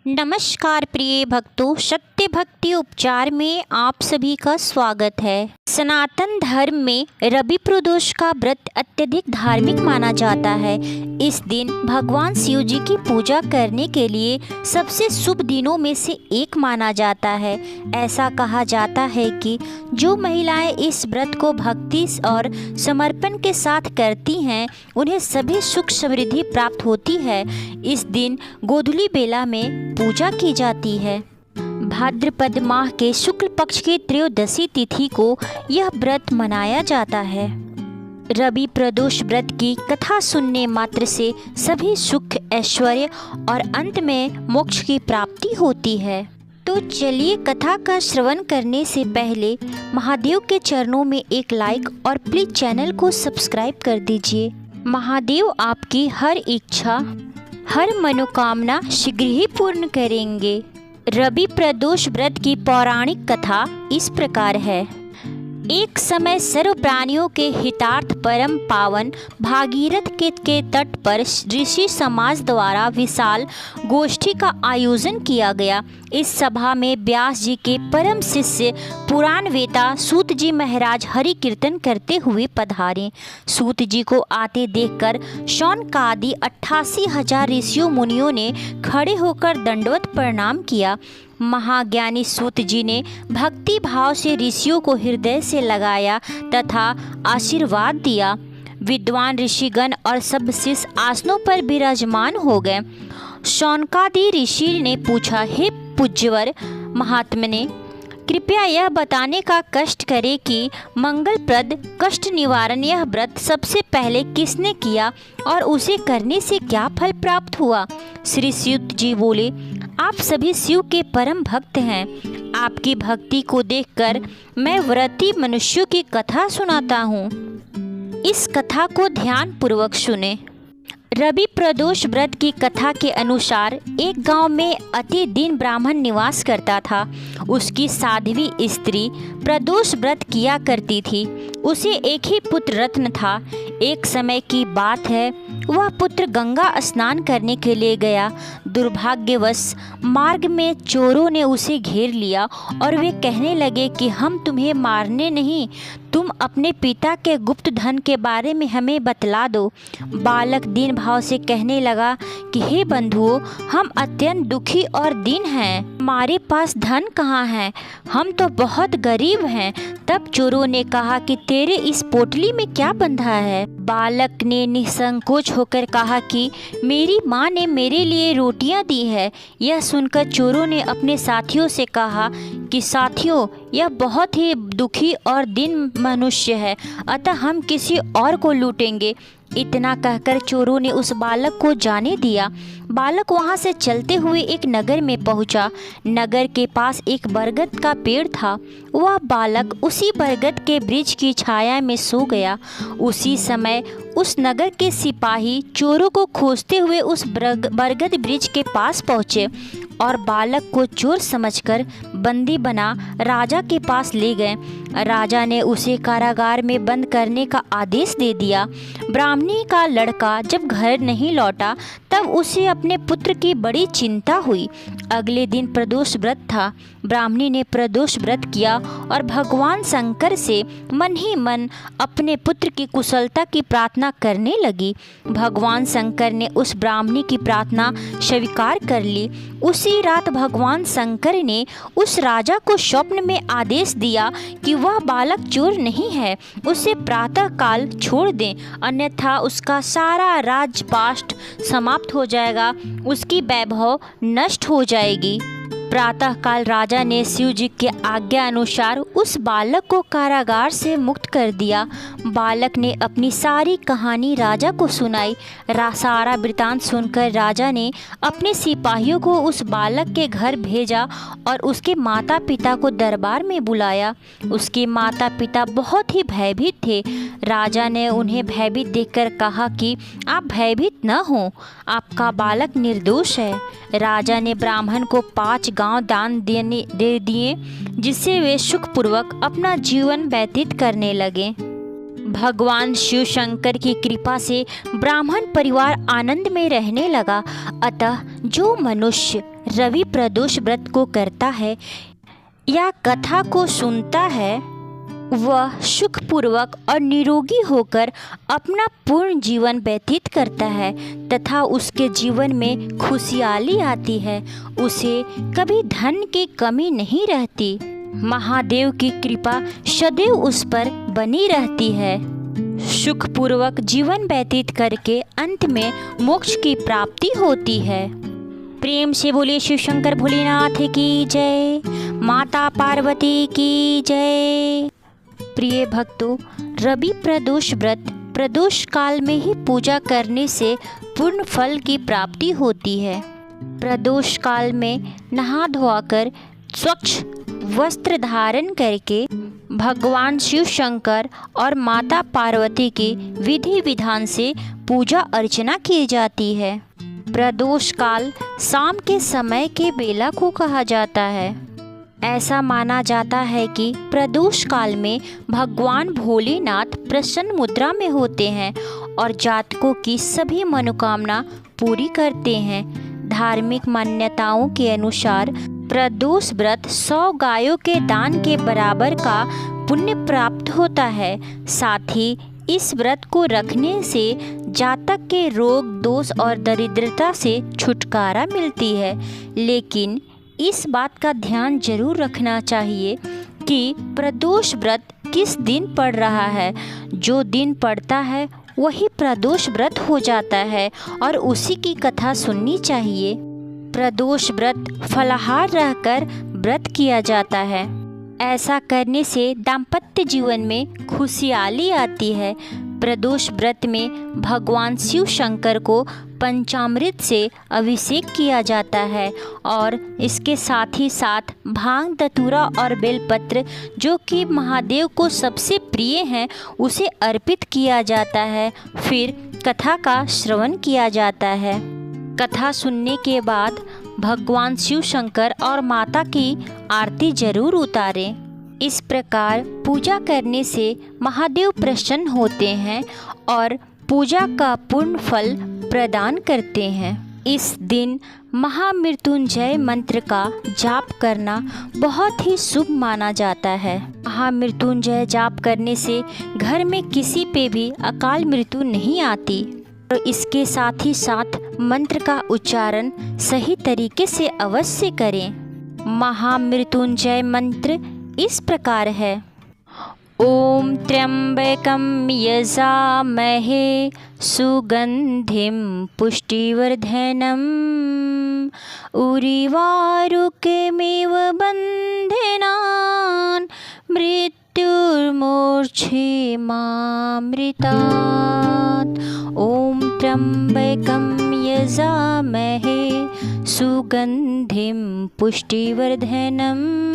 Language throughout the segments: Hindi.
नमस्कार प्रिय भक्तों, सत्य भक्ति उपचार में आप सभी का स्वागत है। सनातन धर्म में रवि प्रदोष का व्रत अत्यधिक धार्मिक माना जाता है। इस दिन भगवान शिव जी की पूजा करने के लिए सबसे शुभ दिनों में से एक माना जाता है। ऐसा कहा जाता है कि जो महिलाएं इस व्रत को भक्ति और समर्पण के साथ करती हैं, उन्हें सभी सुख समृद्धि प्राप्त होती है। इस दिन गोधूली बेला में पूजा की जाती है। भाद्रपद माह के शुक्ल पक्ष की त्रयोदशी तिथि को यह व्रत मनाया जाता है। रवि प्रदोष व्रत की कथा सुनने मात्र से सभी सुख, ऐश्वर्य और अंत में मोक्ष की प्राप्ति होती है। तो चलिए, कथा का श्रवण करने से पहले महादेव के चरणों में एक लाइक और प्लीज चैनल को सब्सक्राइब कर दीजिए। महादेव आपकी हर इच्छा, हर मनोकामना शीघ्र ही पूर्ण करेंगे। रवि प्रदोष व्रत की पौराणिक कथा इस प्रकार है। एक समय सर्व प्राणियों के हितार्थ परम पावन भागीरथ के तट पर ऋषि समाज द्वारा विशाल गोष्ठी का आयोजन किया गया। इस सभा में व्यास जी के परम शिष्य पुराण वेता सूत जी महाराज हरि कीर्तन करते हुए पधारे। सूत जी को आते देखकर शौनकादि 88,000 ऋषियों मुनियों ने खड़े होकर दंडवत प्रणाम किया। महाज्ञानी सूत जी ने भक्ति भाव से ऋषियों को हृदय से लगाया तथा आशीर्वाद दिया। विद्वान ऋषिगण और सब शिष्य आसनों पर विराजमान हो गए। शौनकादि ऋषि ने पूछा, हे पूज्यवर महात्मने, कृपया यह बताने का कष्ट करें कि मंगलप्रद कष्ट निवारण यह व्रत सबसे पहले किसने किया और उसे करने से क्या फल प्राप्त हुआ। श्री सूत जी बोले, आप सभी शिव के परम भक्त हैं। आपकी भक्ति को देखकर मैं व्रती मनुष्यों की कथा सुनाता हूँ। इस कथा को ध्यान पूर्वक सुने। रवि प्रदोष व्रत की कथा के अनुसार एक गांव में अति दीन ब्राह्मण निवास करता था। उसकी साध्वी स्त्री प्रदोष व्रत किया करती थी। उसे एक ही पुत्र रत्न था। एक समय की बात है, वह पुत्र गंगा स्नान करने के लिए गया। दुर्भाग्यवश मार्ग में चोरों ने उसे घेर लिया और वे कहने लगे कि हम तुम्हें मारने नहीं, तुम अपने पिता के गुप्त धन के बारे में हमें बतला दो। बालक दीन भाव से कहने लगा कि हे बंधुओं, हम अत्यंत दुखी और दीन हैं, हमारे पास धन कहाँ है, हम तो बहुत गरीब हैं। तब चोरों ने कहा कि तेरे इस पोटली में क्या बंधा है। बालक ने निसंकोच होकर कहा कि मेरी माँ ने मेरे लिए रोटियां दी है। यह सुनकर चोरों ने अपने साथियों से कहा कि साथियों, यह बहुत ही दुखी और दीन मनुष्य है, अतः हम किसी और को लूटेंगे। इतना कहकर चोरों ने उस बालक को जाने दिया। बालक वहां से चलते हुए एक नगर में पहुंचा। नगर के पास एक बरगद का पेड़ था। वह बालक उसी बरगद के वृक्ष की छाया में सो गया। उसी समय उस नगर के सिपाही चोरों को खोजते हुए उस बरगद वृक्ष के पास पहुंचे और बालक को चोर समझकर बंदी बना राजा के पास ले गए। राजा ने उसे कारागार में बंद करने का आदेश दे दिया। ब्राह्मणी का लड़का जब घर नहीं लौटा तब उसे अपने पुत्र की बड़ी चिंता हुई। अगले दिन प्रदोष व्रत था। ब्राह्मणी ने प्रदोष व्रत किया और भगवान शंकर से मन ही मन अपने पुत्र की कुशलता की प्रार्थना करने लगी। भगवान शंकर ने उस ब्राह्मणी की प्रार्थना स्वीकार कर ली। उसी रात भगवान शंकर ने उस राजा को स्वप्न में आदेश दिया कि वह बालक चोर नहीं है, उसे प्रातः काल छोड़ दें, अन्यथा उसका सारा राजपाट समाप्त हो जाएगा, उसकी वैभव नष्ट हो जाएगी। प्रातःकाल राजा ने शिव जी के आज्ञा अनुसार उस बालक को कारागार से मुक्त कर दिया। बालक ने अपनी सारी कहानी राजा को सुनाई। सारा वृतांत सुनकर राजा ने अपने सिपाहियों को उस बालक के घर भेजा और उसके माता पिता को दरबार में बुलाया। उसके माता पिता बहुत ही भयभीत थे। राजा ने उन्हें भयभीत देखकर कहा कि आप भयभीत न हो, आपका बालक निर्दोष है। राजा ने ब्राह्मण को 5 गांव दान दे दिए, जिससे वे सुखपूर्वक अपना जीवन व्यतीत करने लगे। भगवान शिव शंकर की कृपा से ब्राह्मण परिवार आनंद में रहने लगा। अतः जो मनुष्य रवि प्रदोष व्रत को करता है या कथा को सुनता है वह सुखपूर्वक और निरोगी होकर अपना पूर्ण जीवन व्यतीत करता है तथा उसके जीवन में खुशहाली आती है। उसे कभी धन की कमी नहीं रहती। महादेव की कृपा सदैव उस पर बनी रहती है। सुखपूर्वक जीवन व्यतीत करके अंत में मोक्ष की प्राप्ति होती है। प्रेम से बोलिए शिव शंकर भोलेनाथ की जय, माता पार्वती की जय। प्रिय भक्तों, रवि प्रदोष व्रत प्रदोष काल में ही पूजा करने से पूर्ण फल की प्राप्ति होती है। प्रदोष काल में नहा धोकर स्वच्छ वस्त्र धारण करके भगवान शिव शंकर और माता पार्वती की विधि विधान से पूजा अर्चना की जाती है। प्रदोष काल शाम के समय के बेला को कहा जाता है। ऐसा माना जाता है कि प्रदोष काल में भगवान भोलेनाथ प्रसन्न मुद्रा में होते हैं और जातकों की सभी मनोकामना पूरी करते हैं। धार्मिक मान्यताओं के अनुसार प्रदोष व्रत 100 गायों के दान के बराबर का पुण्य प्राप्त होता है। साथ ही इस व्रत को रखने से जातक के रोग दोष और दरिद्रता से छुटकारा मिलती है। लेकिन इस बात का ध्यान जरूर रखना चाहिए कि प्रदोष व्रत किस दिन पड़ रहा है। जो दिन पड़ता है वही प्रदोष व्रत हो जाता है और उसी की कथा सुननी चाहिए। प्रदोष व्रत फलाहार रहकर व्रत किया जाता है। ऐसा करने से दाम्पत्य जीवन में खुशहाली आती है। प्रदोष व्रत में भगवान शिव शंकर को पंचामृत से अभिषेक किया जाता है और इसके साथ ही साथ भांग धतूरा और बेलपत्र जो कि महादेव को सबसे प्रिय हैं उसे अर्पित किया जाता है। फिर कथा का श्रवण किया जाता है। कथा सुनने के बाद भगवान शिव शंकर और माता की आरती जरूर उतारें। इस प्रकार पूजा करने से महादेव प्रसन्न होते हैं और पूजा का पूर्ण फल प्रदान करते हैं। इस दिन महामृत्युंजय मंत्र का जाप करना बहुत ही शुभ माना जाता है। महामृत्युंजय जाप करने से घर में किसी पे भी अकाल मृत्यु नहीं आती। और इसके साथ ही साथ मंत्र का उच्चारण सही तरीके से अवश्य करें। महामृत्युंजय मंत्र इस प्रकार है। ओम त्र्यंबकं यजामहे सुगंधिं पुष्टिवर्धनम् उर्वारुकमिव बन्धनान् मृत्युर्मोक्षमामृतात्। ओम त्र्यंबकं यजामहे सुगंधिं पुष्टिवर्धनम्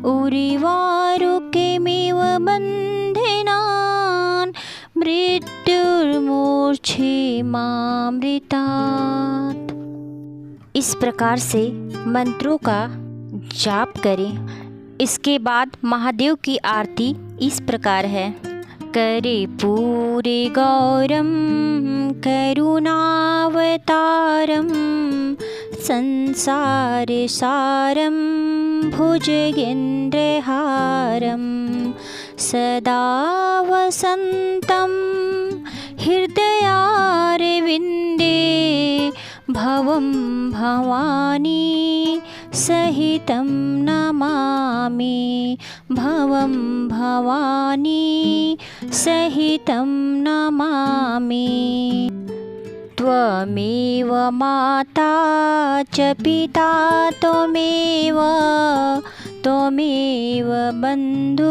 उर्वारुकमिव बन्धनान् मृत्युर्मोक्षमामृतात्। इस प्रकार से मंत्रों का जाप करें। इसके बाद महादेव की आरती इस प्रकार है। करे पूरे गौरम करुणावतारम संसार सारम भुजगेन्द्रहारम सदा वसन्तं हृदयारविन्दे भवं भवानी सहितं नमामि भवं भवानी सहितं नमामि। त्वमेव माता च पिता त्वमेव बन्धु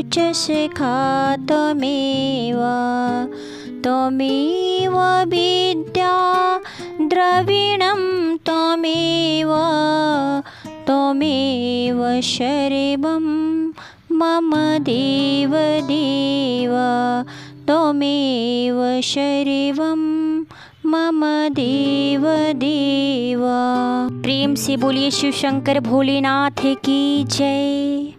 च सखा त्वमेव विद्या द्रविणं त्वमेव शर्वं मम देव त्वमेव शर्वं मम देव। प्रेम से बोलिए शिव शंकर भोलेनाथ की जय,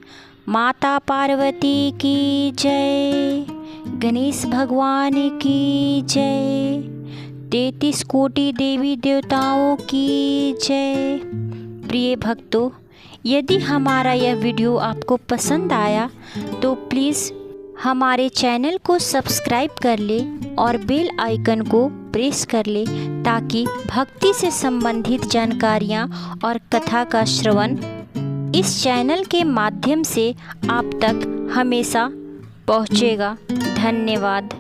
माता पार्वती की जय, गणेश भगवान की जय, 33 कोटि देवी देवताओं की जय। प्रिय भक्तों, यदि हमारा यह वीडियो आपको पसंद आया तो प्लीज़ हमारे चैनल को सब्सक्राइब कर ले और बेल आइकन को प्रेस कर ले, ताकि भक्ति से संबंधित जानकारियाँ और कथा का श्रवण इस चैनल के माध्यम से आप तक हमेशा पहुँचेगा। धन्यवाद।